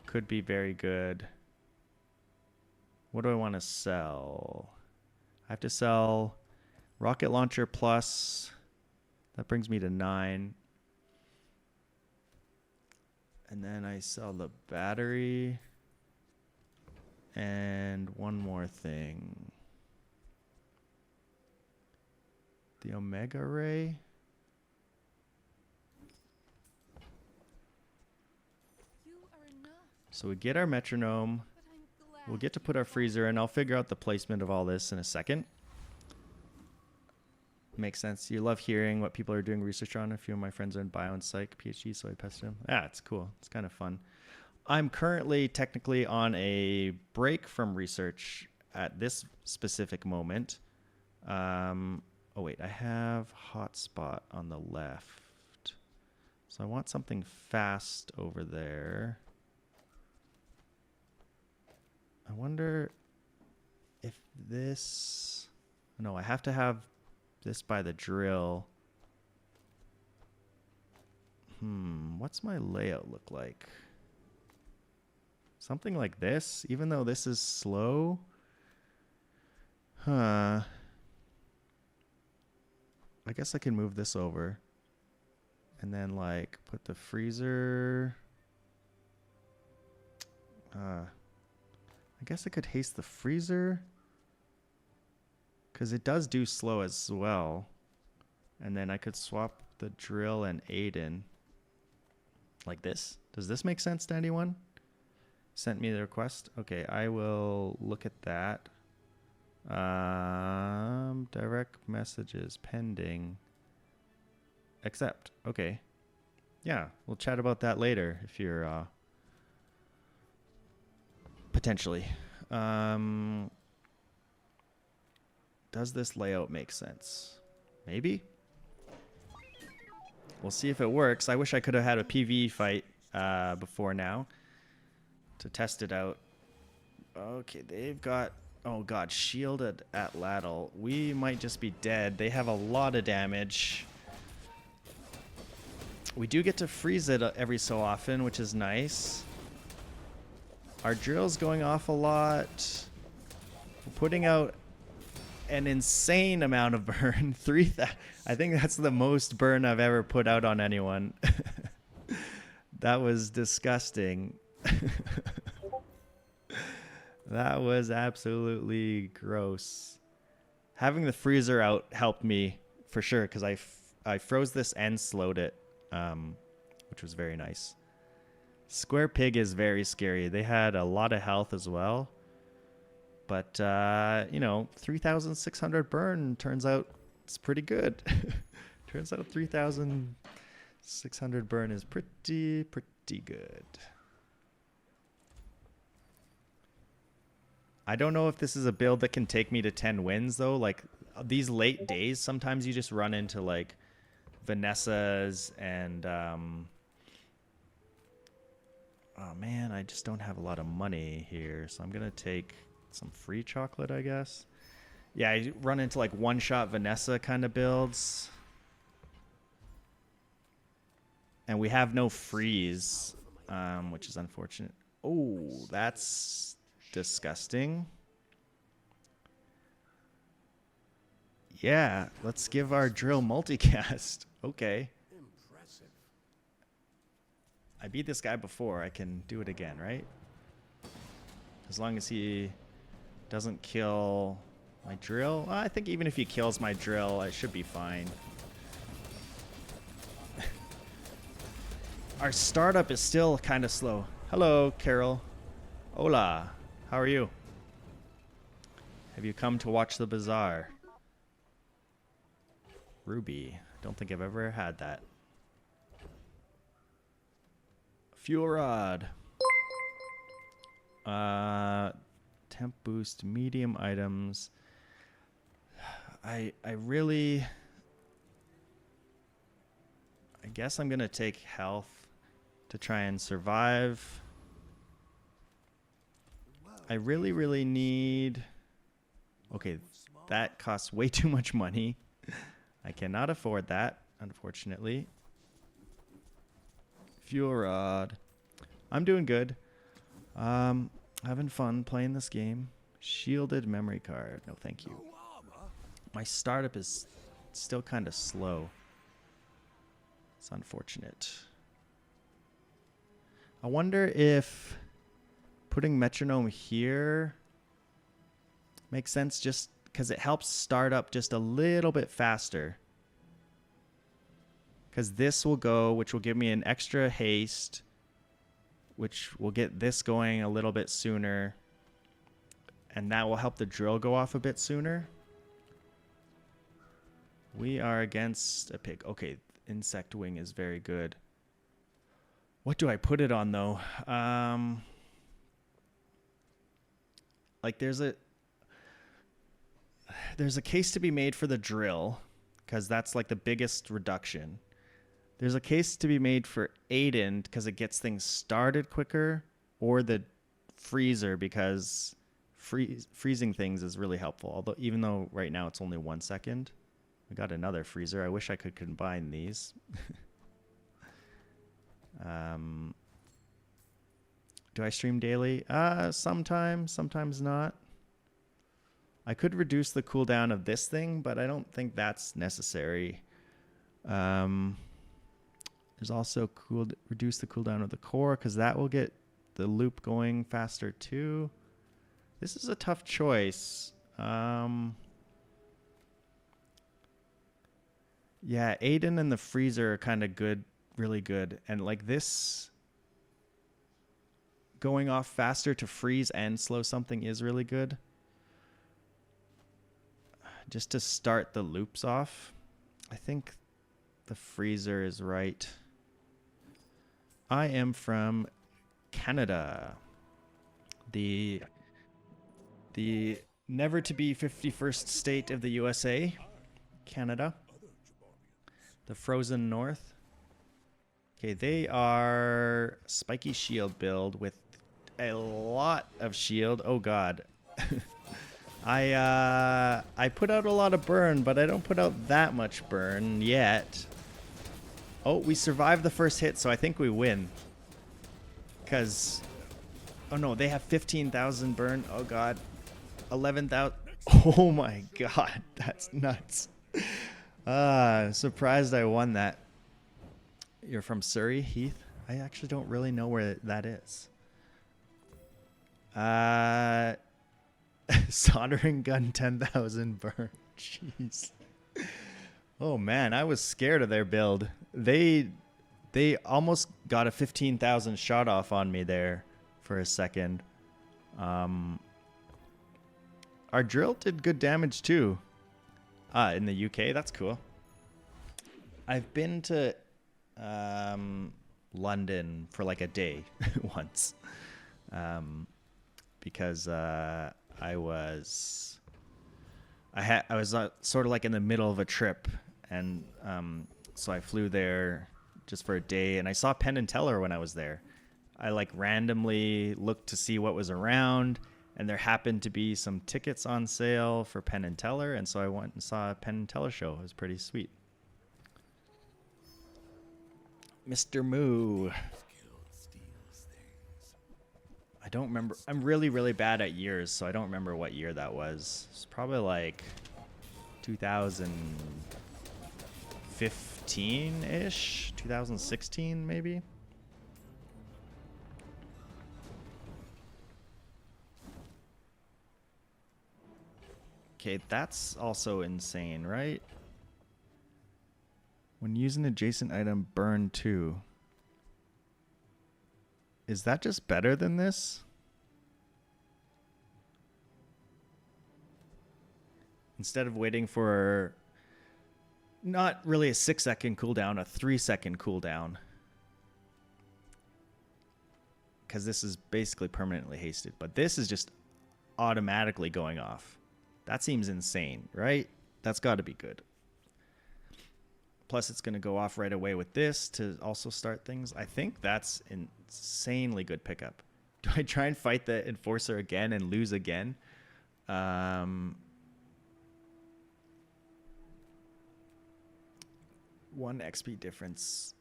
could be very good. What do I want to sell? I have to sell rocket launcher plus. That brings me to 9. And then I sell the battery. And one more thing. The Omega Ray. You are enough, So we get our metronome. but I'm glad We'll get to you put our found freezer in. I'll figure out the placement of all this in a second. Makes sense. You love hearing what people are doing research on. A few of my friends are in bio and psych PhD, so I pestered them. Yeah, it's cool. It's kind of fun. I'm currently technically on a break from research at this specific moment. Oh wait, I have hotspot on the left. So I want something fast over there. I wonder if this... No, I have to have this by the drill. What's my layout look like? Something like this, even though this is slow. I guess I can move this over. And then like put the freezer. I guess I could haste the freezer. Because it does do slow as well. And then I could swap the drill and Aiden. Like this. Does this make sense to anyone? Sent me the request. Okay, I will look at that. Direct messages pending. Accept. Okay. Yeah, we'll chat about that later if you're potentially. Does this layout make sense? Maybe? We'll see if it works. I wish I could have had a PvE fight before now to test it out. Okay, they've got... Oh god, shielded at Lattle. We might just be dead. They have a lot of damage. We do get to freeze it every so often, which is nice. Our drill's going off a lot. We're putting out an insane amount of burn. 3,000. I think that's the most burn I've ever put out on anyone. That was disgusting. That was absolutely gross. Having the freezer out helped me for sure because I froze this and slowed it, which was very nice. Square Pig is very scary. They had a lot of health as well. But, 3,600 burn turns out it's pretty good. Turns out 3,600 burn is pretty good. I don't know if this is a build that can take me to 10 wins, though. Like, these late days, sometimes you just run into, like, Vanessa's and... oh, man, I just don't have a lot of money here. So I'm going to take some free chocolate, I guess. Yeah, I run into, like, one-shot Vanessa kind of builds. And we have no freeze, which is unfortunate. Oh, that's... disgusting. Yeah, let's give our drill multicast. Okay. Impressive. I beat this guy before. I can do it again, right? As long as he doesn't kill my drill. I think even if he kills my drill, I should be fine. Our startup is still kind of slow. Hello, Carol. Hola. How are you? Have you come to watch the bazaar? Ruby. Don't think I've ever had that. Fuel rod. Temp boost, medium items. I guess I'm gonna take health to try and survive. I really need... Okay, that costs way too much money. I cannot afford that, unfortunately. Fuel rod. I'm doing good. Having fun playing this game. Shielded memory card. No, thank you. My startup is still kind of slow. It's unfortunate. I wonder if putting metronome here makes sense, just because it helps start up just a little bit faster. Because this will go, which will give me an extra haste, which will get this going a little bit sooner. And that will help the drill go off a bit sooner. We are against a pig. Okay, insect wing is very good. What do I put it on, though? Like, there's a case to be made for the drill, because that's like the biggest reduction. There's a case to be made for Aiden because it gets things started quicker, or the freezer because freezing things is really helpful. Although, even though right now it's only 1 second, we got another freezer. I wish I could combine these. Do I stream daily? Sometimes, sometimes not. I could reduce the cooldown of this thing, but I don't think that's necessary. There's also reduce the cooldown of the core, because that will get the loop going faster too. This is a tough choice. Yeah, Aiden and the freezer are kind of good, really good. And like this going off faster to freeze and slow something is really good. Just to start the loops off. I think the freezer is right. I am from Canada. The never to be 51st state of the USA. Canada. The frozen north. Okay, they are spiky shield build with a lot of shield. Oh god. I put out a lot of burn, but I don't put out that much burn yet. Oh, we survived the first hit, so I think we win. Because... Oh no, they have 15,000 burn. Oh god. 11,000. Oh my god, that's nuts. Surprised I won that. You're from Surrey, Heath? I actually don't really know where that is. Soldering gun 10,000 burn. Jeez. Oh man, I was scared of their build. They almost got a 15,000 shot off on me there for a second. Our drill did good damage too. In the UK, that's cool. I've been to London for like a day once. Because I was sort of like in the middle of a trip, and so I flew there just for a day, and I saw Penn and Teller when I was there. I like randomly looked to see what was around, and there happened to be some tickets on sale for Penn and Teller, and so I went and saw a Penn and Teller show. It was pretty sweet. Mr. Moo. I don't remember. I'm really bad at years, so I don't remember what year that was. It's probably like 2015-ish, 2016 maybe. Okay, that's also insane, right? When using adjacent item, burn 2. Is that just better than this? Instead of waiting for not really a 6-second cooldown, a 3-second cooldown. Because this is basically permanently hasted. But this is just automatically going off. That seems insane, right? That's got to be good. Plus, it's going to go off right away with this to also start things. I think that's insanely good pickup. Do I try and fight the Enforcer again and lose again? 1 XP difference.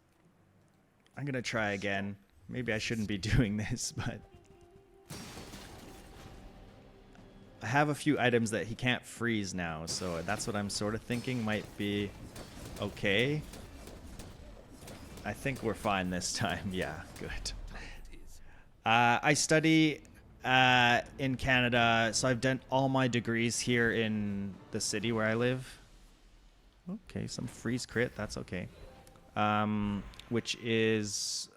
I'm going to try again. Maybe I shouldn't be doing this, but... I have a few items that he can't freeze now, so that's what I'm sort of thinking might be okay. I think we're fine this time. Yeah, good. I study in Canada, so I've done all my degrees here in the city where I live. Okay, some freeze crit, that's okay. Which is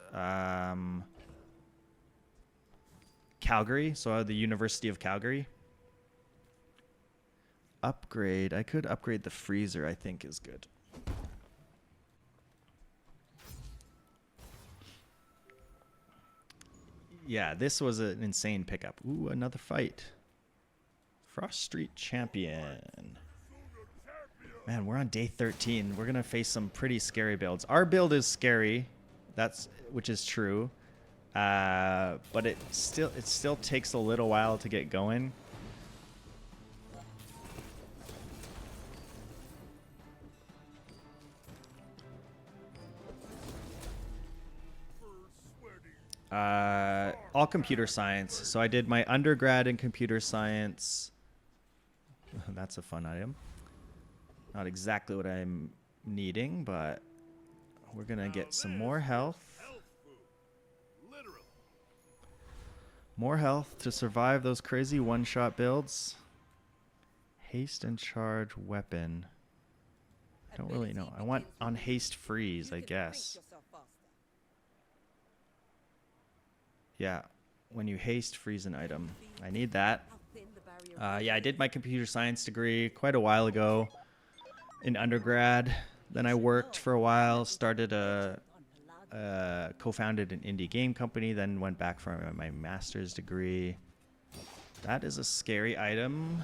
Calgary, so the University of Calgary. Upgrade. I could upgrade the freezer, I think is good. Yeah, this was an insane pickup. Ooh, another fight. Frost Street Champion. Man, we're on day 13. We're going to face some pretty scary builds. Our build is scary, which is true. But it still takes a little while to get going. All computer science. So I did my undergrad in computer science. That's a fun item. Not exactly what I'm needing, but we're gonna get some more health. More health to survive those crazy one-shot builds. Haste and charge weapon. I don't really know. I want on haste freeze, I guess. Yeah, when you haste freeze an item. I need that. Yeah, I did my computer science degree quite a while ago in undergrad. Then I worked for a while, started co-founded an indie game company, then went back for my master's degree. That is a scary item.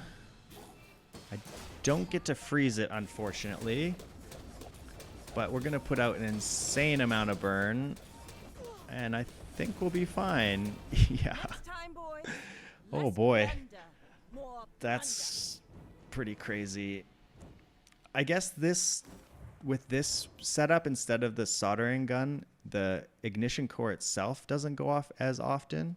I don't get to freeze it, unfortunately. But we're going to put out an insane amount of burn. And I think we'll be fine. Yeah. Oh boy. That's pretty crazy. I guess with this setup, instead of the soldering gun, the ignition core itself doesn't go off as often.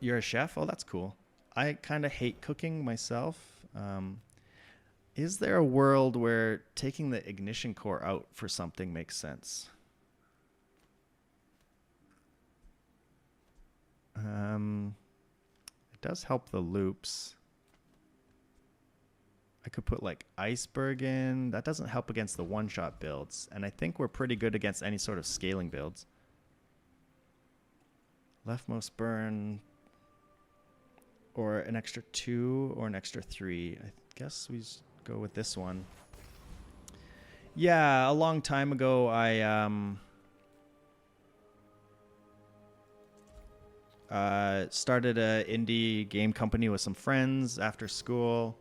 You're a chef? Oh, that's cool. I kind of hate cooking myself. Is there a world where taking the ignition core out for something makes sense? It does help the loops. I could put like iceberg in. That doesn't help against the one-shot builds. And I think we're pretty good against any sort of scaling builds. Leftmost burn. Or an extra 2 or an extra 3. I guess we go with this one. Yeah, a long time ago I started an indie game company with some friends after school.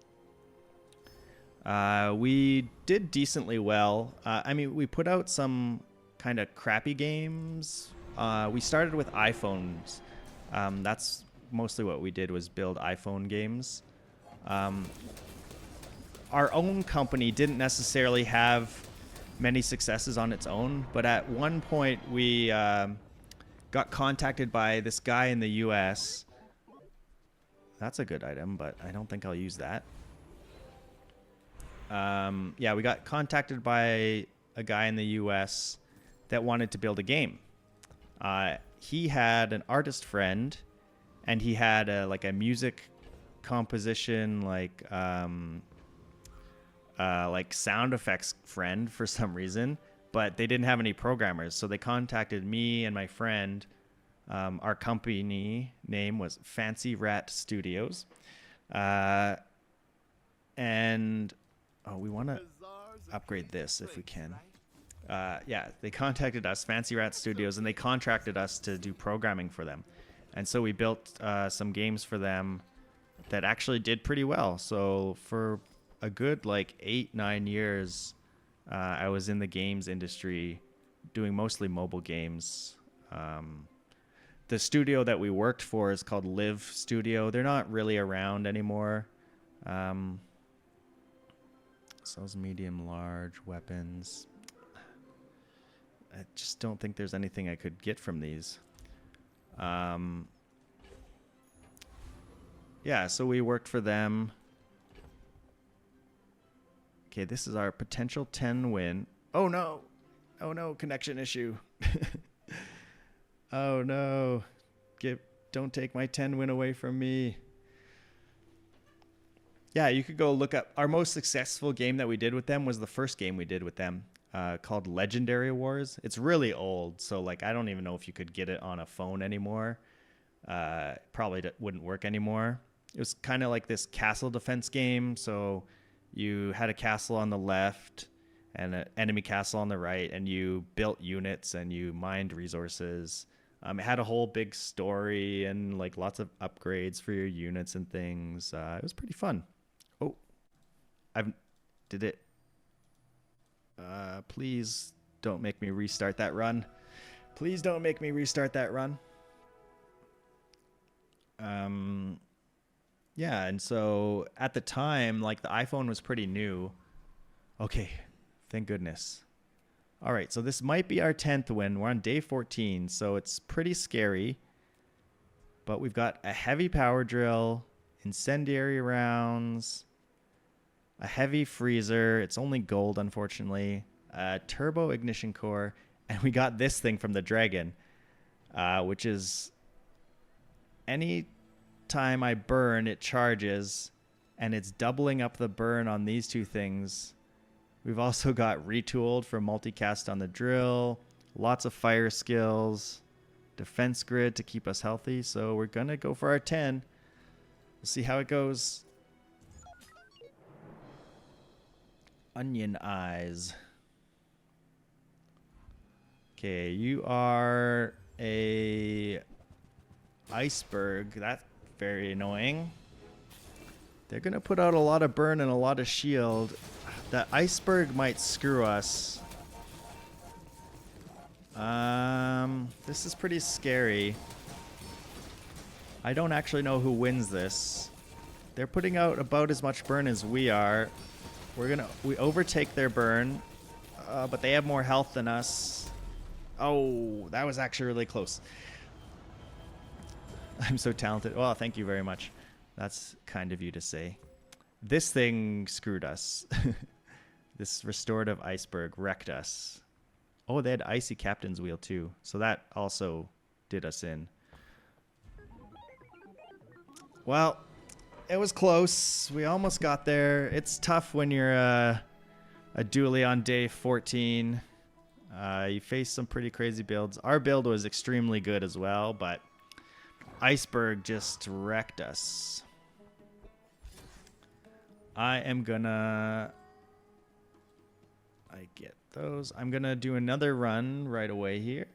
We did decently well. I mean, we put out some kind of crappy games. We started with iPhones. That's mostly what we did, was build iPhone games. Our own company didn't necessarily have many successes on its own, but at one point we got contacted by this guy in the US. That's a good item, but I don't think I'll use that. Yeah, we got contacted by a guy in the US that wanted to build a game. He had an artist friend, and he had like a music composition, like sound effects friend for some reason, but they didn't have any programmers. So they contacted me and my friend Our company name was Fancy Rat Studios. Uh, and we want to upgrade this if we can. Yeah, they contacted us, Fancy Rat Studios, and they contracted us to do programming for them. And so we built some games for them that actually did pretty well. So for a good like 8-9 years, I was in the games industry doing mostly mobile games. The studio that we worked for is called Live Studio. They're not really around anymore. Sells medium, large weapons. I just don't think there's anything I could get from these. Yeah, so we worked for them. Okay, this is our potential 10 win. Oh no! Oh no, connection issue. Oh no. Don't take my 10 win away from me. Yeah, you could go look up. Our most successful game that we did with them was the first game we did with them, called Legendary Wars. It's really old, so like I don't even know if you could get it on a phone anymore. Probably wouldn't work anymore. It was kind of like this castle defense game. So you had a castle on the left and an enemy castle on the right, and you built units and you mined resources. It had a whole big story and like lots of upgrades for your units and things. It was pretty fun. Oh, did it. Please don't make me restart that run. Please don't make me restart that run. Yeah, and so at the time, like the iPhone was pretty new. Okay, thank goodness. All right, so this might be our 10th win. We're on day 14, so it's pretty scary. But we've got a heavy power drill, incendiary rounds, a heavy freezer. It's only gold, unfortunately. A turbo ignition core, and we got this thing from the dragon, which is any time I burn, it charges, and it's doubling up the burn on these two things. We've also got retooled for multicast on the drill, lots of fire skills, defense grid to keep us healthy. So we're going to go for our 10. We'll see how it goes. Onion eyes. Okay, you are a iceberg. That's very annoying. They're going to put out a lot of burn and a lot of shield. The iceberg might screw us. This is pretty scary. I don't actually know who wins this. They're putting out about as much burn as we are. We overtake their burn, but they have more health than us. Oh, that was actually really close. I'm so talented. Well, thank you very much. That's kind of you to say. This thing screwed us. This restorative iceberg wrecked us. Oh, they had icy captain's wheel too. So that also did us in. Well, it was close. We almost got there. It's tough when you're a Dooley on day 14. You face some pretty crazy builds. Our build was extremely good as well, but iceberg just wrecked us. I get those. I'm gonna do another run right away here.